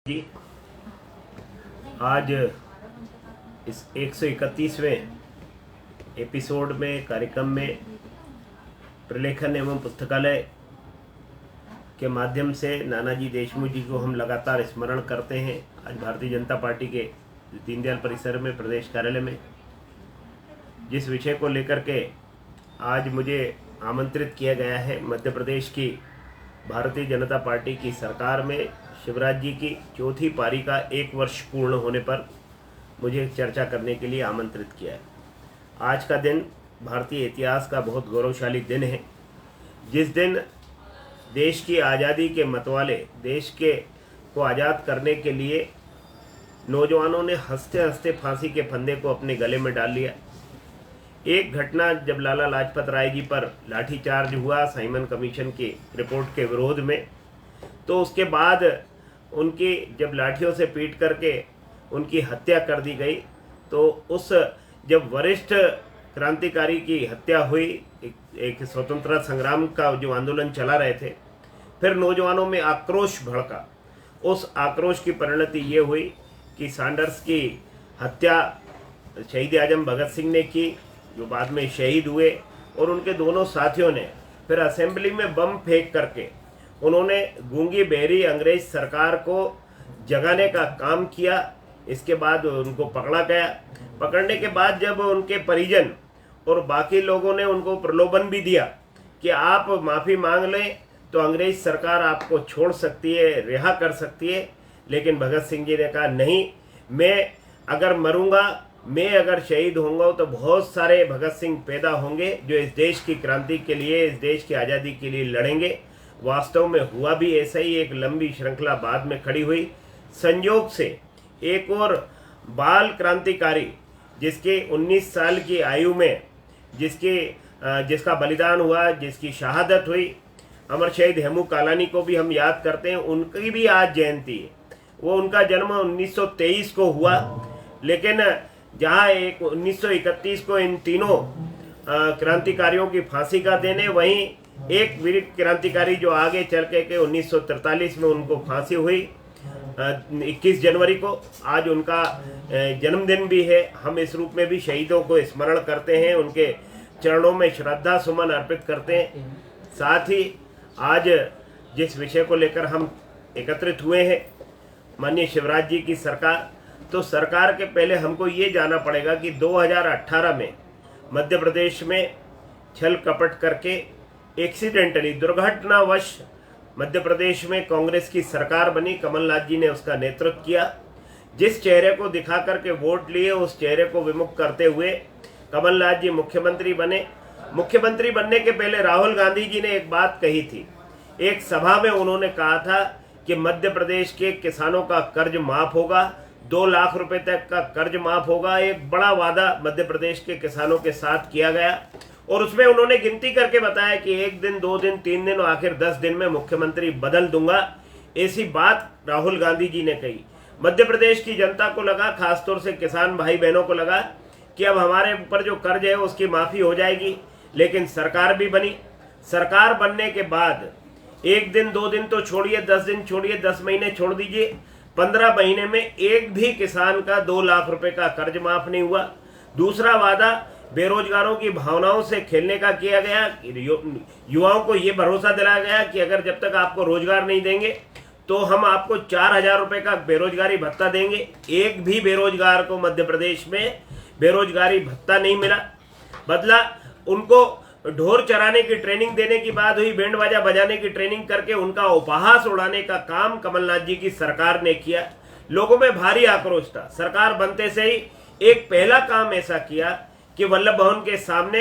जी आज इस 131वें एपिसोड में कार्यक्रम में प्रलेखन एवं पुस्तकालय के माध्यम से नानाजी देशमुख जी को हम लगातार स्मरण करते हैं। आज भारतीय जनता पार्टी के दीनदयाल परिसर में प्रदेश कार्यालय में जिस विषय को लेकर के आज मुझे आमंत्रित किया गया है, मध्य प्रदेश की भारतीय जनता पार्टी की सरकार में शिवराज जी की चौथी पारी का 1 वर्ष पूर्ण होने पर मुझे चर्चा करने के लिए आमंत्रित किया है। आज का दिन भारतीय इतिहास का बहुत गौरवशाली दिन है, जिस दिन देश की आज़ादी के मतवाले देश के को आज़ाद करने के लिए नौजवानों ने हंसते हंसते फांसी के फंदे को अपने गले में डाल लिया। एक घटना जब लाला लाजपत राय जी पर लाठीचार्ज हुआ साइमन कमीशन की रिपोर्ट के विरोध में, तो उसके बाद उनकी जब लाठियों से पीट करके उनकी हत्या कर दी गई, तो उस जब वरिष्ठ क्रांतिकारी की हत्या हुई, एक स्वतंत्रता संग्राम का जो आंदोलन चला रहे थे, फिर नौजवानों में आक्रोश भड़का। उस आक्रोश की परिणति ये हुई कि सैंडर्स की हत्या शहीद आजम भगत सिंह ने की, जो बाद में शहीद हुए, और उनके दोनों साथियों ने फिर असेंबली में बम फेंक करके उन्होंने गूंगी बहरी अंग्रेज सरकार को जगाने का काम किया। इसके बाद उनको पकड़ा गया। पकड़ने के बाद जब उनके परिजन और बाकी लोगों ने उनको प्रलोभन भी दिया कि आप माफ़ी मांग लें तो अंग्रेज सरकार आपको छोड़ सकती है, रिहा कर सकती है, लेकिन भगत सिंह जी ने कहा नहीं, मैं अगर मरूंगा, मैं अगर शहीद होऊंगा तो बहुत सारे भगत सिंह पैदा होंगे जो इस देश की क्रांति के लिए, इस देश की आज़ादी के लिए लड़ेंगे। वास्तव में हुआ भी ऐसा ही। एक लंबी श्रृंखला बाद में खड़ी हुई। संयोग से एक और बाल क्रांतिकारी जिसके 19 साल की आयु में जिसका बलिदान हुआ, जिसकी शहादत हुई, अमर शहीद हेमू कालानी को भी हम याद करते हैं। उनकी भी आज जयंती है। वो उनका जन्म 1923 को हुआ, लेकिन जहाँ एक 1931 को इन तीनों क्रांतिकारियों की फांसी का दिन है, वहीं एक वीर क्रांतिकारी जो आगे चल के 1943 में उनको फांसी हुई 21 जनवरी को, आज उनका जन्मदिन भी है। हम इस रूप में भी शहीदों को स्मरण करते हैं, उनके चरणों में श्रद्धा सुमन अर्पित करते हैं। साथ ही आज जिस विषय को लेकर हम एकत्रित हुए हैं, माननीय शिवराज जी की सरकार, तो सरकार के पहले हमको ये जानना पड़ेगा कि 2018 में मध्य प्रदेश में छल कपट करके एक्सीडेंटली, दुर्घटनावश मध्य प्रदेश में कांग्रेस की सरकार बनी। कमलनाथ जी ने उसका नेतृत्व किया। जिस चेहरे को दिखा करके वोट लिए, उस चेहरे को विमुख करते हुए कमलनाथ जी मुख्यमंत्री बने। मुख्यमंत्री बनने के पहले राहुल गांधी जी ने एक बात कही थी। एक सभा में उन्होंने कहा था कि मध्य प्रदेश के किसानों का कर्ज माफ होगा, 2 लाख रुपए तक का कर्ज माफ होगा। एक बड़ा वादा मध्य प्रदेश के किसानों के साथ किया गया, और उसमें उन्होंने गिनती करके बताया कि 1 दिन, 2 दिन, 3 दिन और आखिर 10 दिन में मुख्यमंत्री बदल दूंगा। ऐसी बात राहुल गांधी जी ने कही। मध्य प्रदेश की जनता को लगा, खासतौर से किसान भाई बहनों को लगा कि अब हमारे ऊपर जो कर्ज है उसकी माफ़ी हो जाएगी। लेकिन सरकार भी बनी। सरकार बनने के बाद 1 दिन, 2 दिन तो छोड़िए, 10 दिन छोड़िए, 10 महीने छोड़ दीजिए, 15 महीने में एक भी किसान का 2 लाख रुपए का कर्ज माफ नहीं हुआ। दूसरा वादा बेरोजगारों की भावनाओं से खेलने का किया गया। युवाओं को ये भरोसा दिलाया गया कि अगर जब तक आपको रोजगार नहीं देंगे तो हम आपको 4,000 रुपए का बेरोजगारी भत्ता देंगे। एक भी बेरोजगार को मध्य प्रदेश में बेरोजगारी भत्ता नहीं मिला। बदला उनको ढोर चराने की ट्रेनिंग देने की बात हुई, बैंड बाजा बजाने की ट्रेनिंग करके उनका उपहास उड़ाने का काम कमलनाथ जी की सरकार ने किया। लोगों में भारी आक्रोश था। सरकार बनते से ही एक पहला काम ऐसा किया कि वल्लभ भवन के सामने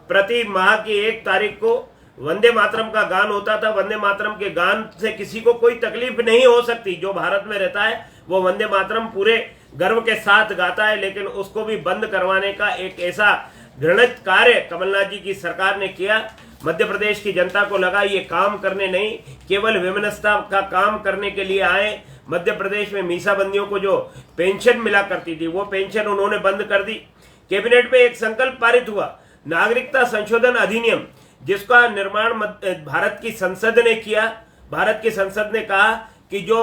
प्रति माह की 1 तारीख को वंदे मातरम का गान होता था। वंदे मातरम के गान से किसी को कोई तकलीफ नहीं हो सकती। जो भारत में रहता है वो वंदे मातरम पूरे गर्व के साथ गाता है, लेकिन उसको भी बंद करवाने का एक ऐसा घृणित कार्य कमलनाथ जी की सरकार ने किया। मध्य प्रदेश की जनता को लगा ये काम करने नहीं, केवल विमनस्ता का काम करने के लिए आए। मध्य प्रदेश में मीसाबंदियों को जो पेंशन मिला करती थी, वो पेंशन उन्होंने बंद कर दी। कैबिनेट में एक संकल्प पारित हुआ, नागरिकता संशोधन अधिनियम, जिसका निर्माण भारत की संसद ने किया। भारत की संसद ने कहा कि जो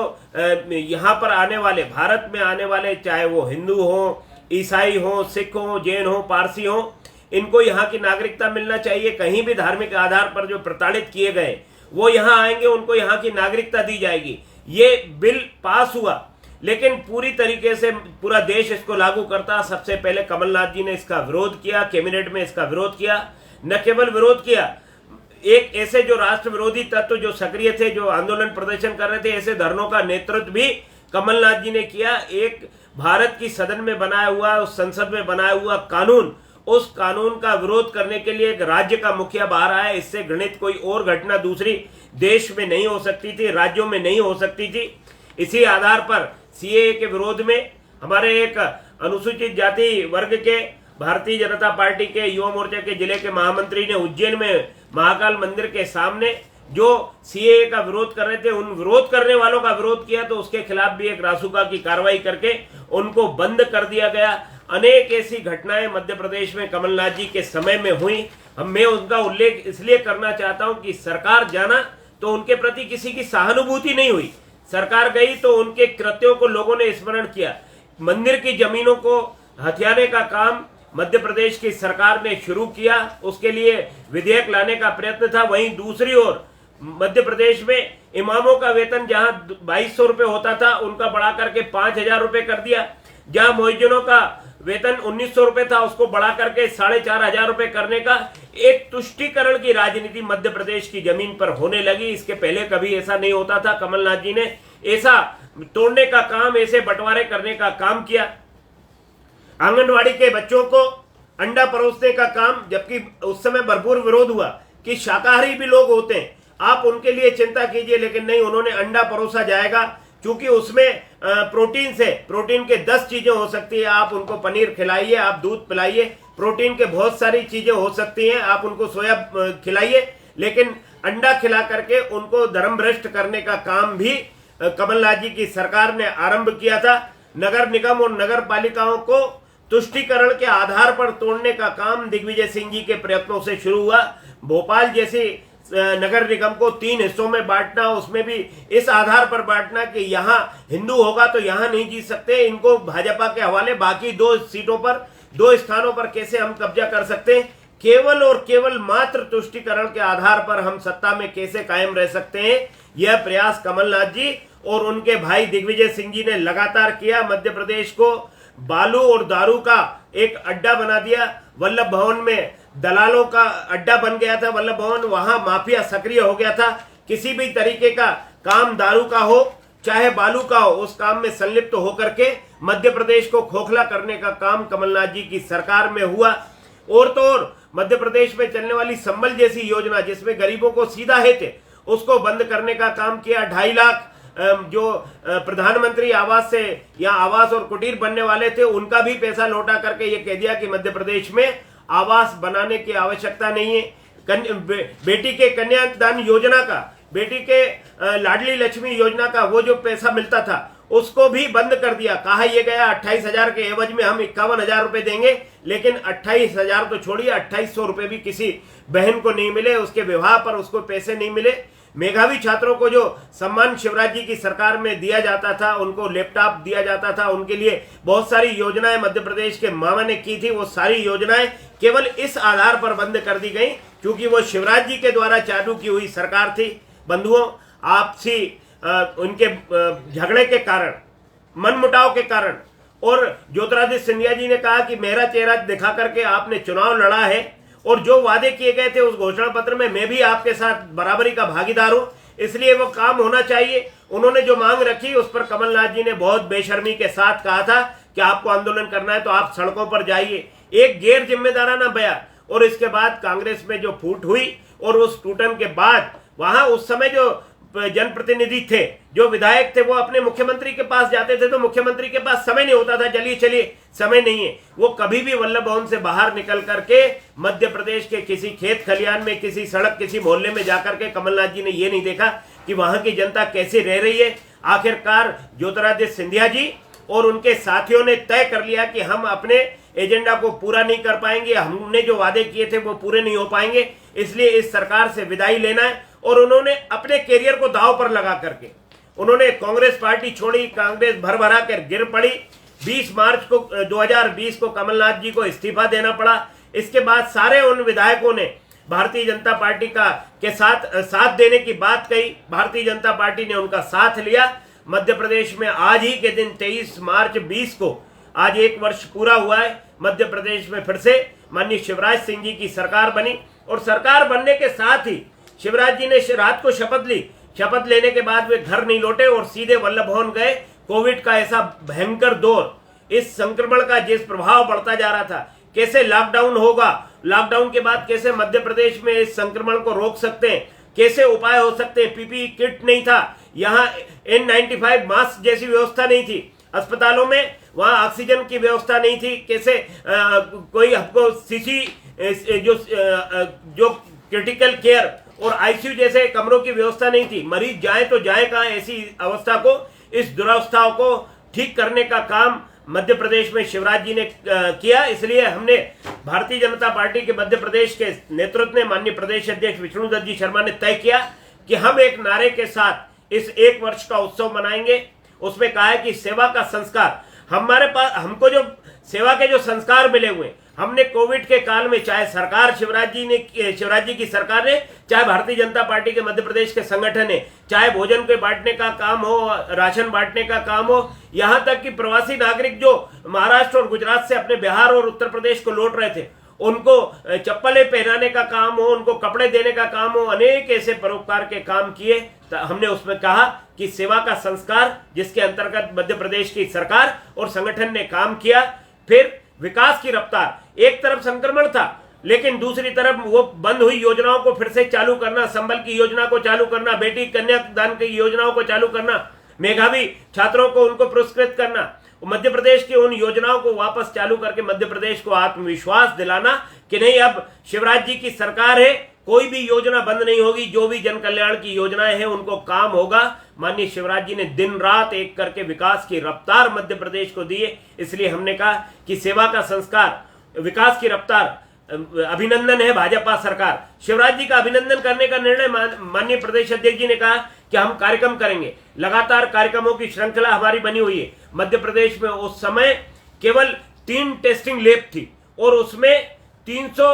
यहाँ पर आने वाले, भारत में आने वाले, चाहे वो हिंदू हो, ईसाई हो, सिख हो, जैन हो, पारसी हो, इनको यहाँ की नागरिकता मिलना चाहिए। कहीं भी धार्मिक आधार पर जो प्रताड़ित किए गए वो यहाँ आएंगे, उनको यहाँ की नागरिकता दी जाएगी। ये बिल पास हुआ, लेकिन पूरी तरीके से पूरा देश इसको लागू करता। सबसे पहले कमलनाथ जी ने इसका विरोध किया, कैबिनेट में इसका विरोध किया। न केवल विरोध किया, एक ऐसे जो राष्ट्र विरोधी तत्व जो सक्रिय थे, जो आंदोलन प्रदर्शन कर रहे थे, ऐसे धरनों का नेतृत्व भी कमलनाथ जी ने किया। एक भारत की सदन में बनाया हुआ, उस संसद में बनाया हुआ कानून, उस कानून का विरोध करने के लिए एक राज्य का मुखिया बाहर आया। इससे घृणित कोई और घटना दूसरी देश में नहीं हो सकती थी, राज्यों में नहीं हो सकती थी। इसी आधार पर सीएए के विरोध में हमारे एक अनुसूचित जाति वर्ग के भारतीय जनता पार्टी के युवा मोर्चा के जिले के महामंत्री ने उज्जैन में महाकाल मंदिर के सामने जो सीएए का विरोध कर रहे थे, उन विरोध करने वालों का विरोध किया, तो उसके खिलाफ भी एक रासुका की कार्रवाई करके उनको बंद कर दिया गया। अनेक ऐसी घटनाएं मध्य प्रदेश में कमलनाथ जी के समय में हुई। मैं उनका उल्लेख इसलिए करना चाहता हूं कि सरकार जाना तो उनके प्रति किसी की सहानुभूति नहीं हुई, सरकार गई तो उनके कृत्यों को लोगों ने स्मरण किया। मंदिर की जमीनों को हथियाने का काम मध्य प्रदेश की सरकार ने शुरू किया, उसके लिए विधेयक लाने का प्रयत्न था। वहीं दूसरी ओर मध्य प्रदेश में इमामों का वेतन जहां 2200 रुपए होता था, उनका बढ़ा करके 5000 रुपए कर दिया। जहां मुअज्जिनों का वेतन 1900 रुपए था, उसको बढ़ा करके 4500 रुपए करने का एक तुष्टीकरण की राजनीति मध्य प्रदेश की जमीन पर होने लगी। इसके पहले कभी ऐसा नहीं होता था। कमलनाथ जी ने ऐसा तोड़ने का काम, ऐसे बंटवारे करने का काम किया। आंगनवाड़ी के बच्चों को अंडा परोसने का काम, जबकि उस समय भरपूर विरोध हुआ कि शाकाहारी भी लोग होते हैं, आप उनके लिए चिंता कीजिए, लेकिन नहीं, उन्होंने अंडा परोसा जाएगा क्योंकि उसमें प्रोटीन के 10 चीजें हो सकती है। आप उनको पनीर खिलाइए, आप दूध पिलाइए, प्रोटीन के बहुत सारी चीजें हो सकती हैं, आप उनको सोया खिलाइए, लेकिन अंडा खिला करके उनको धर्म भ्रष्ट करने का काम भी कमलनाथ जी की सरकार ने आरंभ किया था। नगर निगम और नगर पालिकाओं को तुष्टीकरण के आधार पर तोड़ने का काम दिग्विजय सिंह जी के प्रयत्नों से शुरू हुआ। भोपाल जैसी नगर निगम को 3 हिस्सों में बांटना, उसमें भी इस आधार पर बांटना कि यहाँ हिंदू होगा तो यहाँ नहीं जीत सकते, इनको भाजपा के हवाले, बाकी 2 सीटों पर, 2 स्थानों पर कैसे हम कब्जा कर सकते हैं, केवल और केवल मात्र तुष्टीकरण के आधार पर हम सत्ता में कैसे कायम रह सकते हैं। यह प्रयास कमलनाथ जी और उनके भाई दिग्विजय सिंह जी ने लगातार किया। मध्य प्रदेश को बालू और दारू का एक अड्डा बना दिया। वल्लभ भवन में दलालों का अड्डा बन गया था। वल्लभ भवन, वहां माफिया सक्रिय हो गया था। किसी भी तरीके का काम दारू का हो चाहे बालू का हो, उस काम में संलिप्त होकर के मध्य प्रदेश को खोखला करने का काम कमलनाथ जी की सरकार में हुआ। और तो और मध्य प्रदेश में चलने वाली संबल जैसी योजना, जिसमें गरीबों को सीधा हित है, उसको बंद करने का काम किया। 2.5 लाख जो प्रधानमंत्री आवास से या आवास और कुटीर बनने वाले थे, उनका भी पैसा लौटा करके ये कह दिया कि मध्य प्रदेश में आवास बनाने की आवश्यकता नहीं है। बेटी के कन्यादान योजना का, बेटी के लाडली लक्ष्मी योजना का वो जो पैसा मिलता था, उसको भी बंद कर दिया। कहा यह गया 28,000 के एवज में हम 51,000 रुपए देंगे, लेकिन 28,000 तो छोड़िए, 2800 रुपए भी किसी बहन को नहीं मिले, उसके विवाह पर उसको पैसे नहीं मिले। मेधावी छात्रों को जो सम्मान शिवराज जी की सरकार में दिया जाता था, उनको लैपटॉप दिया जाता था, उनके लिए बहुत सारी योजनाएं मध्य प्रदेश के मामा ने की थी। वो सारी योजनाएं केवल इस आधार पर बंद कर दी गई क्योंकि वो शिवराज जी के द्वारा चालू की हुई सरकार थी। बंधुओं, आपसी उनके झगड़े के कारण, मनमुटाव के कारण, और ज्योतिरादित्य सिंधिया जी ने कहा कि मेरा चेहरा दिखा करके आपने चुनाव लड़ा है और जो वादे किए गए थे उस घोषणा पत्र में मैं भी आपके साथ बराबरी का भागीदार हूं, इसलिए वो काम होना चाहिए। उन्होंने जो मांग रखी उस पर कमलनाथ जी ने बहुत बेशर्मी के साथ कहा था कि आपको आंदोलन करना है तो आप सड़कों पर जाइए। एक गैर जिम्मेदाराना बयान। और इसके बाद कांग्रेस में जो फूट हुई और उस टूटन के बाद वहां उस समय जो जनप्रतिनिधि थे, जो विधायक थे, वो अपने मुख्यमंत्री के पास जाते थे तो मुख्यमंत्री के पास समय नहीं होता था, चलिए समय नहीं है। वो कभी भी वल्लभ भवन से बाहर निकल करके मध्य प्रदेश के किसी खेत खलियान में, किसी सड़क, किसी मोहल्ले में जाकर के कमलनाथ जी ने ये नहीं देखा कि वहां की जनता कैसे रह रही है। आखिरकार ज्योतिरादित्य सिंधिया जी और उनके साथियों ने तय कर लिया कि हम अपने एजेंडा को पूरा नहीं कर पाएंगे, हमने जो वादे किए थे वो पूरे नहीं हो पाएंगे, इसलिए इस सरकार से विदाई लेना है। और उन्होंने अपने कैरियर को दांव पर लगा करके उन्होंने कांग्रेस पार्टी छोड़ी, कांग्रेस भर भरा कर गिर पड़ी। 20 मार्च को 2020 को कमलनाथ जी को इस्तीफा देना पड़ा। इसके बाद सारे उन विधायकों ने भारतीय जनता पार्टी के साथ देने की बात कही। भारतीय जनता पार्टी ने उनका साथ लिया। मध्य प्रदेश में आज ही के दिन 23 मार्च 20 को आज 1 वर्ष पूरा हुआ है। मध्य प्रदेश में फिर से माननीय शिवराज सिंह जी की सरकार बनी और सरकार बनने के साथ ही शिवराज जी ने रात को शपथ ली। शपथ लेने के बाद वे घर नहीं लौटे और सीधे वल्लभ भवन गए। कोविड का ऐसा भयंकर दौर, इस संक्रमण का जिस प्रभाव बढ़ता जा रहा था, कैसे लॉकडाउन होगा, लॉकडाउन के बाद कैसे मध्य प्रदेश में इस संक्रमण को रोक सकते हैं, कैसे उपाय हो सकते हैं। पीपीई किट नहीं था, यहाँ N95 मास्क जैसी व्यवस्था नहीं थी, अस्पतालों में वहां ऑक्सीजन की व्यवस्था नहीं थी, कैसे कोई हमको सीसी जो क्रिटिकल केयर और आईसीयू जैसे कमरों की व्यवस्था नहीं थी। मरीज जाए तो जाए कहाँ, ऐसी अवस्था को, इस दुरावस्थाओं को ठीक करने का काम मध्य प्रदेश में शिवराज जी ने किया। इसलिए हमने भारतीय जनता पार्टी के मध्य प्रदेश के नेतृत्व ने, माननीय प्रदेश अध्यक्ष विष्णुदत्त जी शर्मा ने तय किया कि हम एक नारे के साथ इस 1 वर्ष का उत्सव मनाएंगे। उसमें कहा है कि सेवा का संस्कार, हमारे पास हमको जो सेवा के जो संस्कार मिले हुए, हमने कोविड के काल में, चाहे सरकार शिवराज जी की सरकार ने, चाहे भारतीय जनता पार्टी के मध्य प्रदेश के संगठन है, चाहे भोजन के बांटने का काम हो, राशन बांटने का काम हो, यहां तक कि प्रवासी नागरिक जो महाराष्ट्र और गुजरात से अपने बिहार और उत्तर प्रदेश को लौट रहे थे, उनको चप्पलें पहनाने का काम हो, उनको कपड़े देने का काम हो, अनेक ऐसे परोपकार के काम किए। तो हमने उसमें कहा कि सेवा का संस्कार, जिसके अंतर्गत मध्य प्रदेश की सरकार और संगठन ने काम किया। फिर विकास की रफ्तार, एक तरफ संक्रमण था लेकिन दूसरी तरफ वो बंद हुई योजनाओं को फिर से चालू करना, संबल की योजना को चालू करना, बेटी कन्यादान की योजनाओं को चालू करना, मेधावी छात्रों को उनको पुरस्कृत करना, मध्य प्रदेश की उन योजनाओं को वापस चालू करके मध्य प्रदेश को आत्मविश्वास दिलाना कि नहीं, अब शिवराज जी की सरकार है, कोई भी योजना बंद नहीं होगी, जो भी जन कल्याण की योजनाएं हैं उनको काम होगा। माननीय शिवराज जी ने दिन रात एक करके विकास की रफ्तार मध्य प्रदेश को दी है। इसलिए हमने कहा कि सेवा का संस्कार, विकास की रफ्तार, अभिनंदन है भाजपा सरकार। शिवराज जी का अभिनंदन करने का निर्णय माननीय प्रदेश अध्यक्ष जी ने कहा कि हम कार्यक्रम करेंगे। लगातार कार्यक्रमों की श्रृंखला हमारी बनी हुई है। मध्य प्रदेश में उस समय केवल 3 टेस्टिंग लैब थी और उसमें 300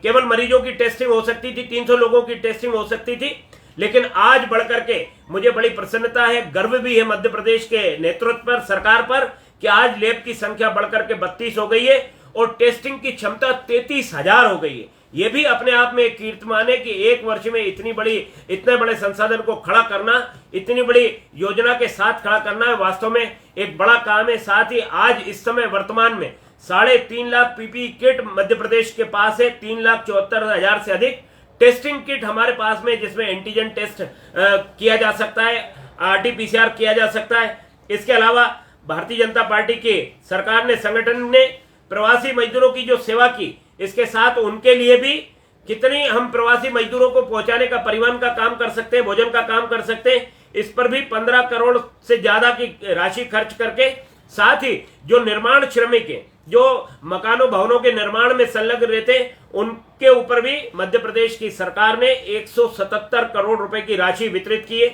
केवल मरीजों की टेस्टिंग हो सकती थी, 300 लोगों की टेस्टिंग हो सकती थी। लेकिन आज बढ़कर के मुझे बड़ी प्रसन्नता है, गर्व भी है मध्य प्रदेश के नेतृत्व पर, सरकार पर, कि आज लैब की संख्या बढ़कर के 32 हो गई है और टेस्टिंग की क्षमता 33,000 हो गई है। यह भी अपने आप में एक कीर्तिमान है कि 1 वर्ष में इतने बड़े संसाधन को खड़ा करना, इतनी बड़ी योजना के साथ खड़ा करना वास्तव में एक बड़ा काम है। साथ ही आज इस समय वर्तमान में 3.5 लाख पीपीई किट मध्य प्रदेश के पास है, 3,74,000 से अधिक टेस्टिंग किट हमारे पास में, जिसमें एंटीजन टेस्ट किया जा सकता है, RT-PCR किया जा सकता है। इसके अलावा भारतीय जनता पार्टी के सरकार ने, संगठन ने प्रवासी मजदूरों की जो सेवा की, इसके साथ उनके लिए भी कितनी हम प्रवासी मजदूरों को पहुंचाने का, परिवहन का काम कर सकते हैं, भोजन का काम कर सकते हैं, इस पर भी 15 करोड़ से ज्यादा की राशि खर्च करके, साथ ही जो निर्माण श्रमिक है, जो मकानों भवनों के निर्माण में संलग्न रहते, उनके ऊपर भी मध्य प्रदेश की सरकार ने 177 करोड़ रुपए की राशि वितरित की है।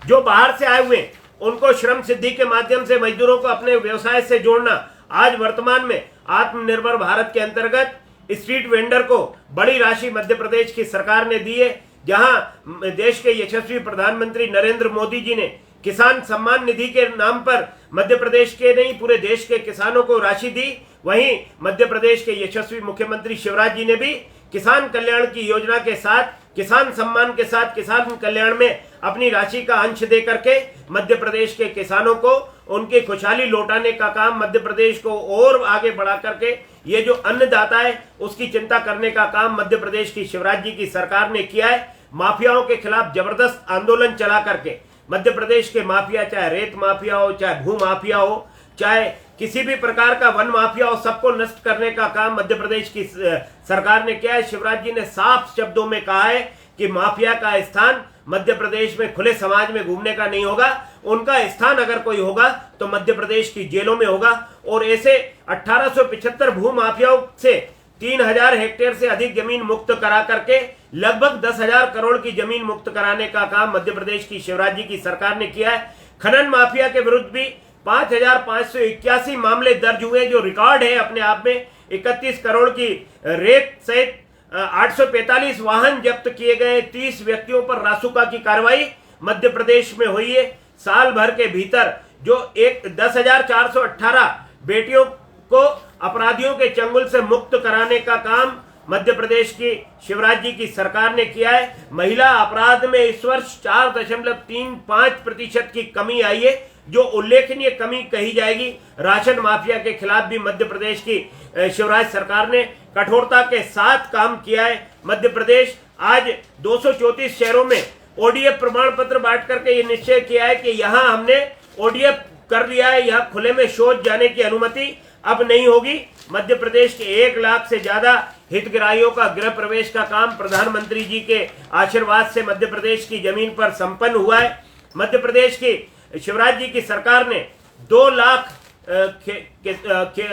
जो बाहर से आए हुए उनको श्रम सिद्धि के माध्यम से मजदूरों को अपने व्यवसाय से जोड़ना, आज वर्तमान में आत्मनिर्भर भारत के अंतर्गत स्ट्रीट वेंडर को बड़ी राशि मध्य प्रदेश की सरकार ने दी है। जहां देश के यशस्वी प्रधानमंत्री नरेंद्र मोदी जी ने किसान सम्मान निधि के नाम पर मध्य प्रदेश के नहीं, पूरे देश के किसानों को राशि दी, वहीं मध्य प्रदेश के यशस्वी मुख्यमंत्री शिवराज जी ने भी किसान कल्याण की योजना के साथ, किसान सम्मान के साथ, किसान कल्याण में अपनी राशि का अंश दे करके मध्य प्रदेश के किसानों को उनकी खुशहाली लौटाने का काम, मध्य प्रदेश को और आगे बढ़ा करके ये जो अन्नदाता है उसकी चिंता करने का काम मध्य प्रदेश की शिवराज जी की सरकार ने किया है। माफियाओं के खिलाफ जबरदस्त आंदोलन चला करके मध्य प्रदेश के माफिया, चाहे रेत माफिया हो, चाहे भू माफिया हो, चाहे किसी भी प्रकार का वन माफिया हो, सबको नष्ट करने का काम मध्य प्रदेश की सरकार ने किया है। शिवराज जी ने साफ शब्दों में कहा है कि माफिया का स्थान मध्य प्रदेश में खुले समाज में घूमने का नहीं होगा, उनका स्थान अगर कोई होगा तो मध्य प्रदेश की जेलों में होगा। और ऐसे 1875 भू माफियाओं से 3000 हेक्टेयर से अधिक जमीन मुक्त करा करके लगभग 10,000 करोड़ की जमीन मुक्त कराने का काम मध्य प्रदेश की शिवराज जी की सरकार ने किया है। खनन माफिया के विरुद्ध भी 5,581 मामले दर्ज हुए, जो रिकॉर्ड है अपने आप में। 31 करोड़ की रेत सहित 845 वाहन जब्त किए गए। 30 व्यक्तियों पर रासुका की कार्रवाई मध्य प्रदेश में हुई है। साल भर के भीतर जो 10,418 बेटियों को अपराधियों के चंगुल से मुक्त कराने का काम मध्य प्रदेश की शिवराज जी की सरकार ने किया है। महिला अपराध में इस वर्ष 4.35% की कमी आई है, जो उल्लेखनीय कमी कही जाएगी। राशन माफिया के खिलाफ भी मध्य प्रदेश की शिवराज सरकार ने कठोरता के साथ काम किया है। मध्य प्रदेश आज 234 शहरों में ओडीएफ प्रमाण पत्र बांट करके ये निश्चय किया है कि यहां हमने ओडीएफ कर लिया है, यहां खुले में शौच जाने की अनुमति अब नहीं होगी। मध्य प्रदेश के 1 लाख से ज्यादा हितग्राहियों का गृह प्रवेश का काम प्रधानमंत्री जी के आशीर्वाद से मध्य प्रदेश की जमीन पर संपन्न हुआ है। मध्य प्रदेश की शिवराज जी की सरकार ने 2 लाख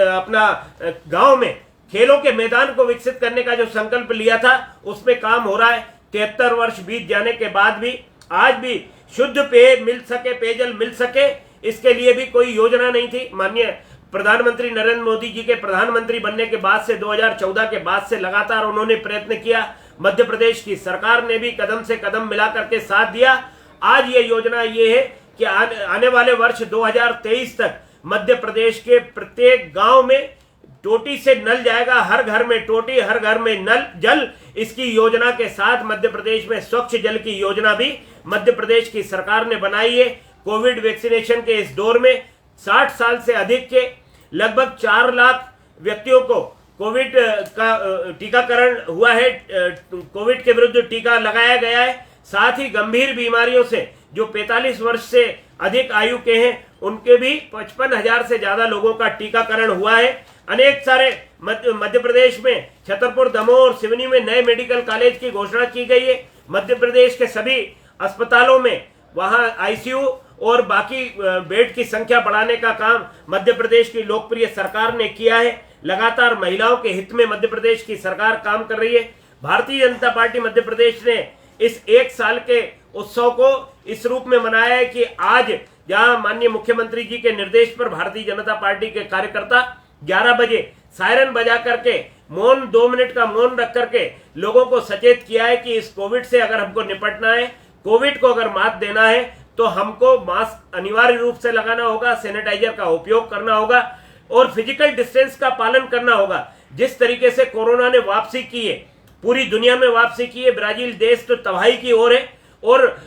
अपना गांव में खेलों के मैदान को विकसित करने का जो संकल्प लिया था, उसमें काम हो रहा है। 73 वर्ष बीत जाने के बाद भी आज भी शुद्ध पेयजल मिल सके, इसके लिए भी कोई योजना नहीं थी। माननीय प्रधानमंत्री नरेंद्र मोदी जी के प्रधानमंत्री बनने के बाद से 2014 के बाद से लगातार उन्होंने प्रयत्न किया। मध्य प्रदेश की सरकार ने भी कदम से कदम मिला करके साथ दिया। आज ये योजना ये है कि आने वाले वर्ष 2023 तक मध्य प्रदेश के प्रत्येक गांव में टोटी से नल जाएगा। हर घर में टोटी, हर घर में नल जल। इसकी योजना के साथ मध्य प्रदेश में स्वच्छ जल की योजना भी मध्य प्रदेश की सरकार ने बनाई है। कोविड वैक्सीनेशन के इस दौर में 60 साल से अधिक के लगभग 4 लाख व्यक्तियों को कोविड का टीकाकरण हुआ है। कोविड के विरुद्ध टीका लगाया गया है। साथ ही गंभीर बीमारियों से जो 45 वर्ष से अधिक आयु के हैं, उनके भी 55,000 से ज्यादा लोगों का टीकाकरण हुआ है। अनेक सारे मध्य प्रदेश में छतरपुर, दमोह और सिवनी में नए मेडिकल कॉलेज की घोषणा की गई है। मध्य प्रदेश के सभी अस्पतालों में वहां आईसीयू और बाकी बेड की संख्या बढ़ाने का काम मध्य प्रदेश की लोकप्रिय सरकार ने किया है। लगातार महिलाओं के हित में मध्य प्रदेश की सरकार काम कर रही है। भारतीय जनता पार्टी मध्य प्रदेश ने इस 1 साल के उत्सव को इस रूप में मनाया है कि आज जहां माननीय मुख्यमंत्री जी के निर्देश पर भारतीय जनता पार्टी के कार्यकर्ता 11 बजे सायरन बजा करके मौन 2 मिनट का मौन रख करके लोगों को सचेत किया है कि इस कोविड से अगर हमको निपटना है, कोविड को अगर मात देना है, तो हमको मास्क अनिवार्य रूप से लगाना होगा, सैनिटाइजर का उपयोग करना होगा और फिजिकल डिस्टेंस का पालन करना होगा। जिस तरीके से कोरोना ने वापसी की है, पूरी दुनिया में वापसी की है, ब्राजील देश तो तबाही की ओर है और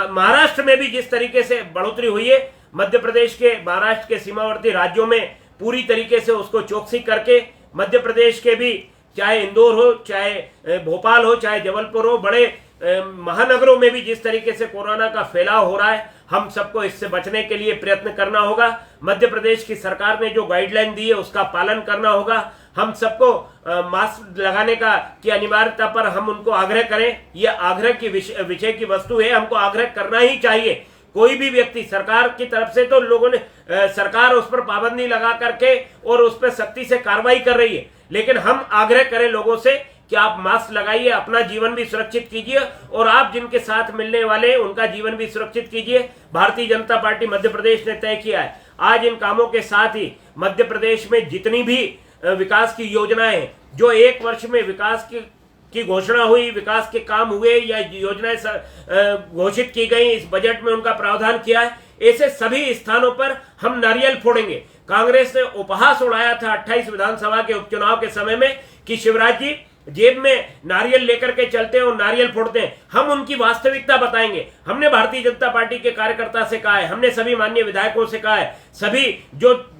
महाराष्ट्र में भी जिस तरीके से बढ़ोतरी हुई है, मध्य प्रदेश के महाराष्ट्र के सीमावर्ती राज्यों में पूरी तरीके से उसको चौकसी करके मध्य प्रदेश के भी, चाहे इंदौर हो, चाहे भोपाल हो, चाहे जबलपुर हो, बड़े महानगरों में भी जिस तरीके से कोरोना का फैलाव हो रहा है, हम सबको इससे बचने के लिए प्रयत्न करना होगा। मध्य प्रदेश की सरकार ने जो गाइडलाइन दी है उसका पालन करना होगा। हम सबको मास्क लगाने की अनिवार्यता पर हम उनको आग्रह करें। यह आग्रह की विषय की वस्तु है, हमको आग्रह करना ही चाहिए। कोई भी व्यक्ति, सरकार की तरफ से तो लोगों ने सरकार उस पर पाबंदी लगा करके और उस पर सख्ती से कार्रवाई कर रही है, लेकिन हम आग्रह करें लोगों से कि आप मास्क लगाइए, अपना जीवन भी सुरक्षित कीजिए और आप जिनके साथ मिलने वाले हैं उनका जीवन भी सुरक्षित कीजिए। भारतीय जनता पार्टी मध्य प्रदेश ने तय किया है, आज इन कामों के साथ ही मध्य प्रदेश में जितनी भी विकास की योजनाएं हैं, जो 1 वर्ष में विकास की घोषणा हुई, विकास के काम हुए या योजनाएं घोषित की गई, इस बजट में उनका प्रावधान किया है, ऐसे सभी स्थानों पर हम नारियल फोड़ेंगे। कांग्रेस ने उपहास उड़ाया था 28 विधानसभा के उपचुनाव के समय में कि शिवराज जी जेब में नारियल लेकर के चलते हैं और नारियल फोड़ते हैं। हम उनकी वास्तविकता बताएंगे। हमने भारतीय जनता पार्टी के कार्यकर्ता से कहा है, हमने सभी माननीय विधायकों से कहा है, सभी जो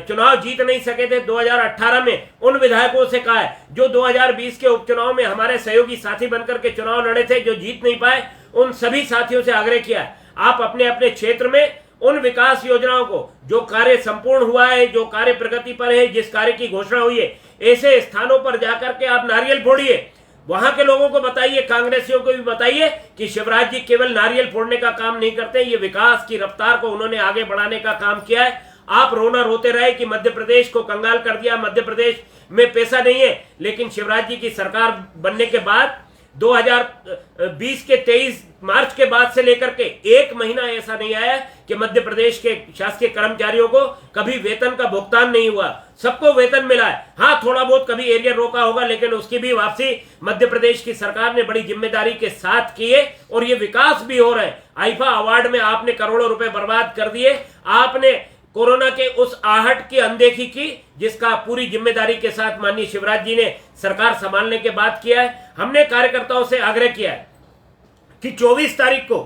चुनाव जीत नहीं सके थे 2018 में, उन विधायकों से कहा है, जो 2020 के उपचुनाव में हमारे सहयोगी साथी बनकर के चुनाव लड़े थे, जो जीत नहीं पाए, उन सभी साथियों से आग्रह किया है, आप अपने अपने क्षेत्र में उन विकास योजनाओं को, जो कार्य संपूर्ण हुआ है, जो कार्य प्रगति पर है, जिस कार्य की घोषणा हुई है, ऐसे स्थानों पर जाकर के आप नारियल फोड़िए। वहां के लोगों को बताइए, कांग्रेसियों को भी बताइए कि शिवराज जी केवल नारियल फोड़ने का काम नहीं करते, ये विकास की रफ्तार को उन्होंने आगे बढ़ाने का काम किया है। आप रोना रोते रहे कि मध्य प्रदेश को कंगाल कर दिया, मध्य प्रदेश में पैसा नहीं है। लेकिन शिवराज जी की सरकार बनने के बाद 2020 के 23 मार्च के बाद से लेकर के एक महीना ऐसा नहीं आया कि मध्य प्रदेश के शासकीय कर्मचारियों को कभी वेतन का भुगतान नहीं हुआ। सबको वेतन मिला है। हाँ, थोड़ा बहुत कभी एरियर रोका होगा, लेकिन उसकी भी वापसी मध्य प्रदेश की सरकार ने बड़ी जिम्मेदारी के साथ की है और ये विकास भी हो रहा है। आईफा अवार्ड में आपने करोड़ों रुपए बर्बाद कर दिए। आपने कोरोना के उस आहट की अनदेखी की जिसका पूरी जिम्मेदारी के साथ माननीय शिवराज जी ने सरकार संभालने के बाद किया है। हमने कार्यकर्ताओं से आग्रह किया है कि 24 तारीख को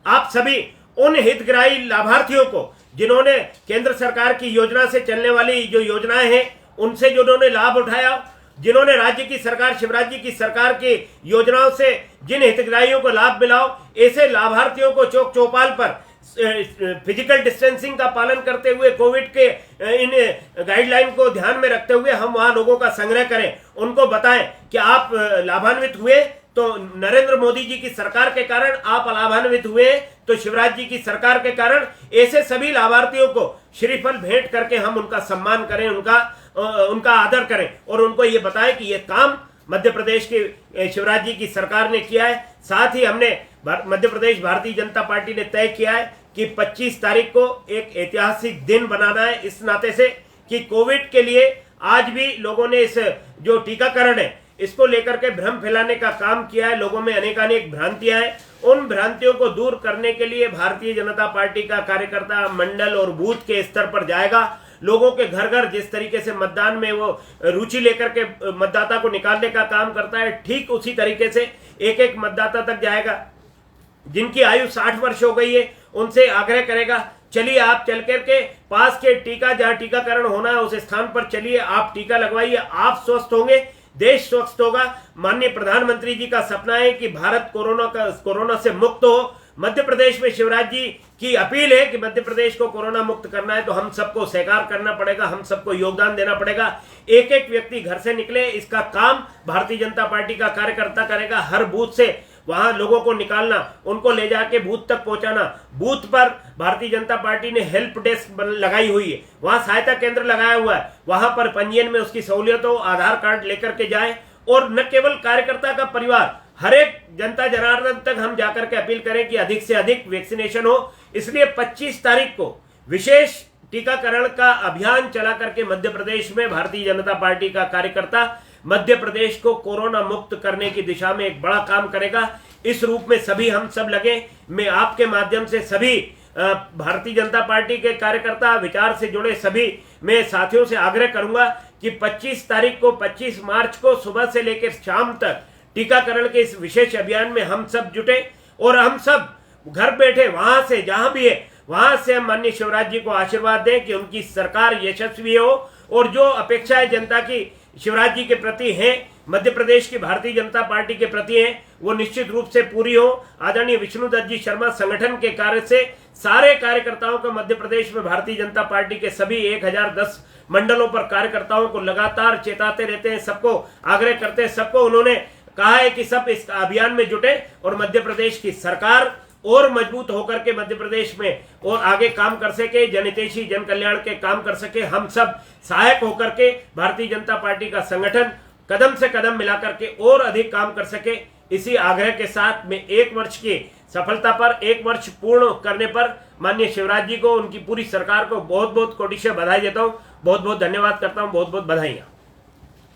आप सभी उन हितग्राही लाभार्थियों को जिन्होंने केंद्र सरकार की योजना से चलने वाली जो योजनाएं हैं उनसे जिन्होंने लाभ उठाया, जिन्होंने राज्य की सरकार शिवराज जी की सरकार की योजनाओं से जिन हितग्राहियों को लाभ मिला, ऐसे लाभार्थियों को चौक चौपाल पर फिजिकल डिस्टेंसिंग का पालन करते हुए कोविड के इन गाइडलाइन को ध्यान में रखते हुए हम वहां लोगों का संग्रह करें, उनको बताएं कि आप लाभान्वित हुए तो नरेंद्र मोदी जी की सरकार के कारण, आप लाभान्वित हुए तो शिवराज जी की सरकार के कारण। ऐसे सभी लाभार्थियों को श्रीफल भेंट करके हम उनका सम्मान करें, उनका आदर करें और उनको ये बताएं कि ये काम मध्य प्रदेश की शिवराज जी की सरकार ने किया है। साथ ही हमने मध्य प्रदेश भारतीय जनता पार्टी ने तय किया है कि 25 तारीख को एक ऐतिहासिक दिन बनाना है, इस नाते से कि कोविड के लिए आज भी लोगों ने इस जो टीकाकरण है इसको लेकर के भ्रम फैलाने का काम किया है। लोगों में अनेकानेक भ्रांतियां हैं, उन भ्रांतियों को दूर करने के लिए भारतीय जनता पार्टी का कार्यकर्ता मंडल और बूथ के स्तर पर जाएगा। लोगों के घर घर जिस तरीके से मतदान में वो रुचि लेकर के मतदाता को निकालने का काम करता है, ठीक उसी तरीके से एक एक मतदाता तक जाएगा। जिनकी आयु 60 वर्ष हो गई है उनसे आग्रह करेगा, चलिए आप चल करके पास के टीका जहां टीकाकरण होना है उस स्थान पर चलिए, आप टीका लगवाइए, आप स्वस्थ होंगे, देश स्वस्थ होगा। माननीय प्रधानमंत्री जी का सपना है कि भारत कोरोना से मुक्त हो। मध्य प्रदेश में शिवराज जी की अपील है कि मध्य प्रदेश को कोरोना मुक्त करना है तो हम सबको सहकार करना पड़ेगा, हम सबको योगदान देना पड़ेगा। एक एक व्यक्ति घर से निकले, इसका काम भारतीय जनता पार्टी का कार्यकर्ता करेगा। हर बूथ से वहां लोगों को निकालना, उनको ले जाके बूथ तक पहुंचाना। बूथ पर भारतीय जनता पार्टी ने हेल्प डेस्क लगाई हुई है, वहां सहायता केंद्र लगाया हुआ है, वहां पर पंजीयन में उसकी सहूलियत हो, आधार कार्ड लेकर के जाए। और न केवल कार्यकर्ता का परिवार, हर एक जनता जनार्दन तक हम जाकर के अपील करें कि अधिक से अधिक वैक्सीनेशन हो। इसलिए 25 तारीख को विशेष टीकाकरण का अभियान चला करके मध्य प्रदेश में भारतीय जनता पार्टी का कार्यकर्ता मध्य प्रदेश को कोरोना मुक्त करने की दिशा में एक बड़ा काम करेगा। इस रूप में सभी हम सब लगे। मैं आपके माध्यम से सभी भारतीय जनता पार्टी के कार्यकर्ता, विचार से जुड़े सभी मैं साथियों से आग्रह करूंगा कि 25 तारीख को 25 मार्च को सुबह से लेकर शाम तक टीकाकरण के इस विशेष अभियान में हम सब जुटे और हम सब घर बैठे वहां से जहां भी है वहां से हम माननीय शिवराज जी को आशीर्वाद दें कि उनकी सरकार यशस्वी हो और जो अपेक्षाएं जनता की शिवराज जी के प्रति हैं, मध्य प्रदेश की भारतीय जनता पार्टी के प्रति हैं, वो निश्चित रूप से पूरी हो। आदरणीय विष्णुदत्त जी शर्मा संगठन के कार्य से सारे कार्यकर्ताओं को मध्य प्रदेश में भारतीय जनता पार्टी के सभी 1010 मंडलों पर कार्यकर्ताओं को लगातार चेताते रहते हैं, सबको आग्रह करते हैं, सबको उन्होंने कहा है कि सब इस अभियान में जुटे और मध्य प्रदेश की सरकार और मजबूत होकर के मध्य प्रदेश में और आगे काम कर सके, जनहितैषी जन कल्याण के काम कर सके। हम सब सहायक होकर के भारतीय जनता पार्टी का संगठन कदम से कदम मिलाकर के और अधिक काम कर सके। इसी आग्रह के साथ मैं 1 वर्ष की सफलता पर, 1 वर्ष पूर्ण करने पर माननीय शिवराज जी को, उनकी पूरी सरकार को बहुत बहुत कोटि बधाई देता हूँ, बहुत बहुत धन्यवाद करता हूँ, बहुत बहुत बधाइयाँ।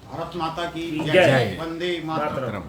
भारत माता की जय। वंदे मातरम।